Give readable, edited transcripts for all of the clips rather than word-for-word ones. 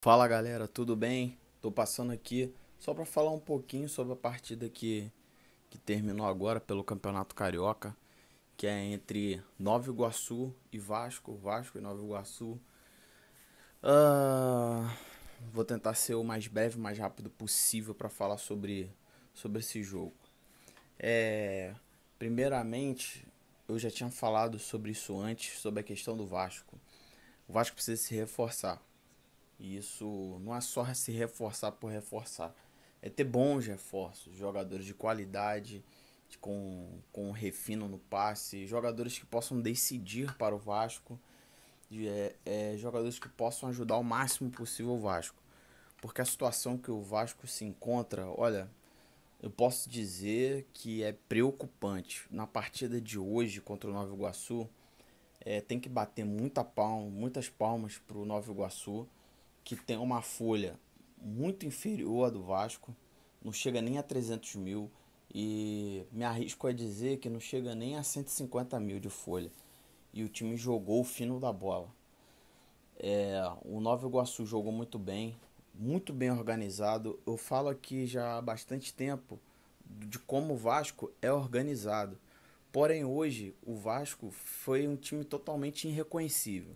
Fala galera, tudo bem? Tô passando aqui só para falar um pouquinho sobre a partida que terminou agora pelo Campeonato Carioca, que é entre Nova Iguaçu e Vasco, Vasco e Nova Iguaçu. Ah, vou tentar ser o mais breve, o mais rápido possível para falar sobre esse jogo. É, primeiramente, eu já tinha falado sobre isso antes, sobre a questão do Vasco. O Vasco precisa se reforçar. E isso não é só se reforçar por reforçar. É ter bons reforços, jogadores de qualidade, com refino no passe, jogadores que possam decidir para o Vasco, jogadores que possam ajudar o máximo possível o Vasco. Porque a situação que o Vasco se encontra, olha, eu posso dizer que é preocupante. Na partida de hoje contra o Nova Iguaçu, tem que bater muitas palmas para o Nova Iguaçu, que tem uma folha muito inferior à do Vasco, não chega nem a 300 mil, e me arrisco a dizer que não chega nem a 150 mil de folha. E o time jogou o fino da bola. O Nova Iguaçu jogou muito bem organizado. Eu falo aqui já há bastante tempo de como o Vasco é organizado. Porém, hoje o Vasco foi um time totalmente irreconhecível.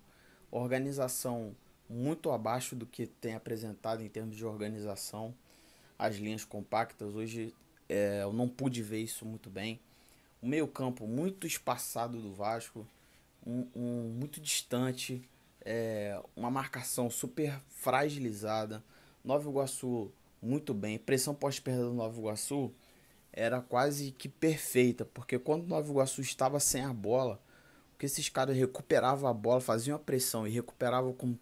Organização muito abaixo do que tem apresentado em termos de organização. As linhas compactas, hoje eu não pude ver isso muito bem. O meio-campo muito espaçado do Vasco, muito distante, uma marcação super fragilizada. Nova Iguaçu muito bem. Pressão pós-perda do Nova Iguaçu era quase que perfeita, porque quando o Nova Iguaçu estava sem a bola, que esses caras recuperavam a bola, faziam a pressão e recuperavam com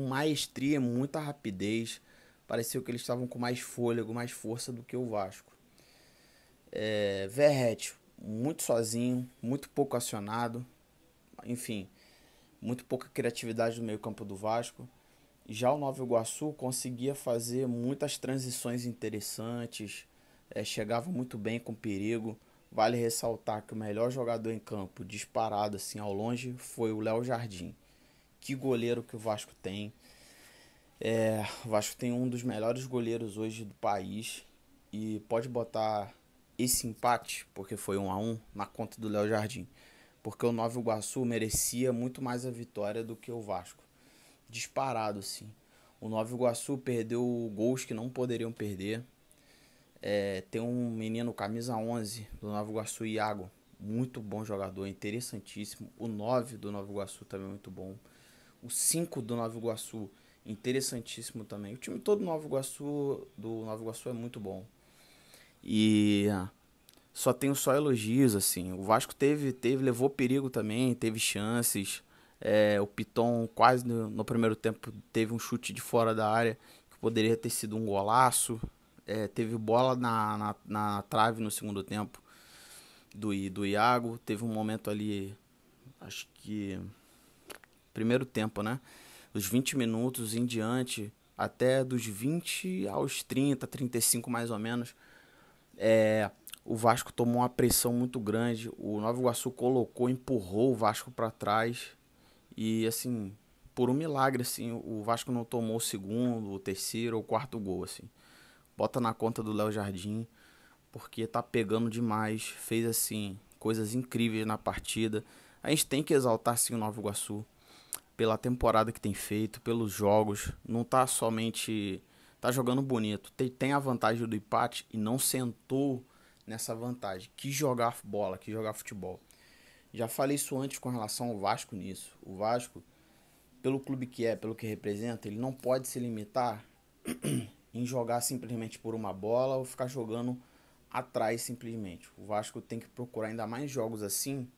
maestria, muita rapidez. Parecia que eles estavam com mais fôlego, mais força do que o Vasco. Verratti, muito sozinho, muito pouco acionado, enfim, muito pouca criatividade no meio-campo do Vasco. Já o Nova Iguaçu conseguia fazer muitas transições interessantes, chegava muito bem com perigo. Vale ressaltar que o melhor jogador em campo, disparado assim ao longe, foi o Léo Jardim. Que goleiro que o Vasco tem. O Vasco tem um dos melhores goleiros hoje do país e pode botar esse empate, porque foi 1-1, na conta do Léo Jardim. Porque o Nova Iguaçu merecia muito mais a vitória do que o Vasco. Disparado, sim. O Nova Iguaçu perdeu gols que não poderiam perder. Tem um menino, camisa 11 do Nova Iguaçu, Iago. Muito bom jogador, interessantíssimo. O 9 do Nova Iguaçu também é muito bom. O 5 do Nova Iguaçu, interessantíssimo também. O time todo do Nova Iguaçu é muito bom. E só tenho só elogios, assim. O Vasco levou perigo também, teve chances. O Piton quase no primeiro tempo teve um chute de fora da área que poderia ter sido um golaço. Teve bola na trave no segundo tempo do Iago. Teve um momento ali, acho que primeiro tempo, né? Dos 20 minutos em diante, até dos 20 aos 30, 35 mais ou menos, o Vasco tomou uma pressão muito grande. O Nova Iguaçu colocou, empurrou o Vasco para trás. E assim, por um milagre, assim, o Vasco não tomou o segundo, o terceiro ou o quarto gol, assim. Bota na conta do Léo Jardim, porque tá pegando demais. Fez, assim, coisas incríveis na partida. A gente tem que exaltar, sim, o Nova Iguaçu pela temporada que tem feito, pelos jogos. Não tá somente. Tá jogando bonito. Tem a vantagem do empate e não sentou nessa vantagem. Que jogar bola, que jogar futebol. Já falei isso antes com relação ao Vasco nisso. O Vasco, pelo clube que é, pelo que representa, ele não pode se limitar em jogar simplesmente por uma bola ou ficar jogando atrás simplesmente. O Vasco tem que procurar ainda mais jogos assim,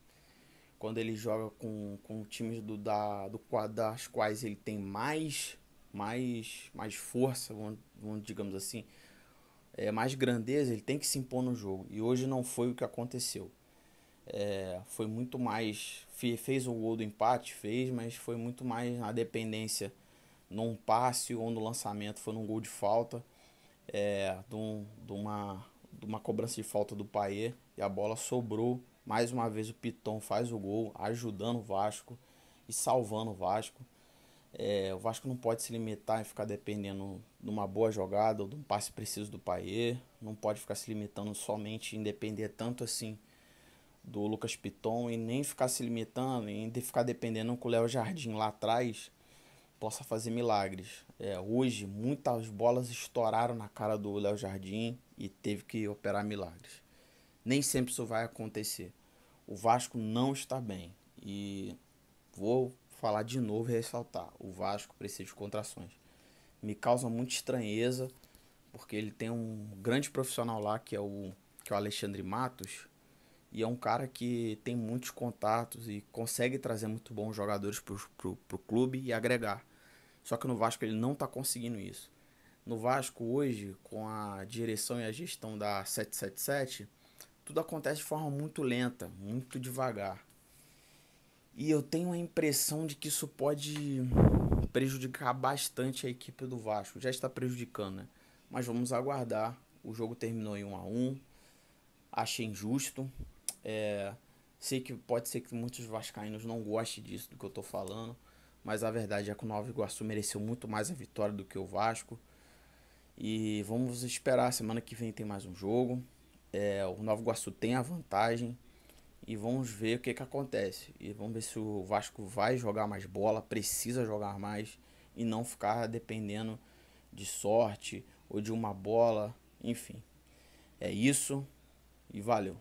quando ele joga com times das quais ele tem mais força, digamos assim, mais grandeza, ele tem que se impor no jogo. E hoje não foi o que aconteceu. Foi muito mais. Fez o gol do empate, fez, mas foi muito mais na dependência num passe ou no lançamento. Foi num gol de falta, de uma cobrança de falta do Payet e a bola sobrou. Mais uma vez o Piton faz o gol, ajudando o Vasco e salvando o Vasco. O Vasco não pode se limitar em ficar dependendo de uma boa jogada ou de um passe preciso do Payet. Não pode ficar se limitando somente em depender tanto assim do Lucas Piton e nem ficar se limitando em ficar dependendo que o Léo Jardim lá atrás possa fazer milagres. Hoje muitas bolas estouraram na cara do Léo Jardim e teve que operar milagres. Nem sempre isso vai acontecer. O Vasco não está bem e vou falar de novo e ressaltar: o Vasco precisa de contrações. Me causa muita estranheza porque ele tem um grande profissional lá que é o Alexandre Matos, e é um cara que tem muitos contatos e consegue trazer muito bons jogadores pro clube e agregar. Só que no Vasco ele não está conseguindo isso. No Vasco hoje, com a direção e a gestão da 777, tudo acontece de forma muito lenta, muito devagar. E eu tenho a impressão de que isso pode prejudicar bastante a equipe do Vasco. Já está prejudicando, né? Mas vamos aguardar. O jogo terminou em 1-1. Achei injusto. Sei que pode ser que muitos vascaínos não gostem disso, do que eu tô falando. Mas a verdade é que o Nova Iguaçu mereceu muito mais a vitória do que o Vasco. E vamos esperar. Semana que vem tem mais um jogo. O Nova Iguaçu tem a vantagem. E vamos ver o que acontece. E vamos ver se o Vasco vai jogar mais bola, precisa jogar mais e não ficar dependendo de sorte ou de uma bola. Enfim, é isso e valeu.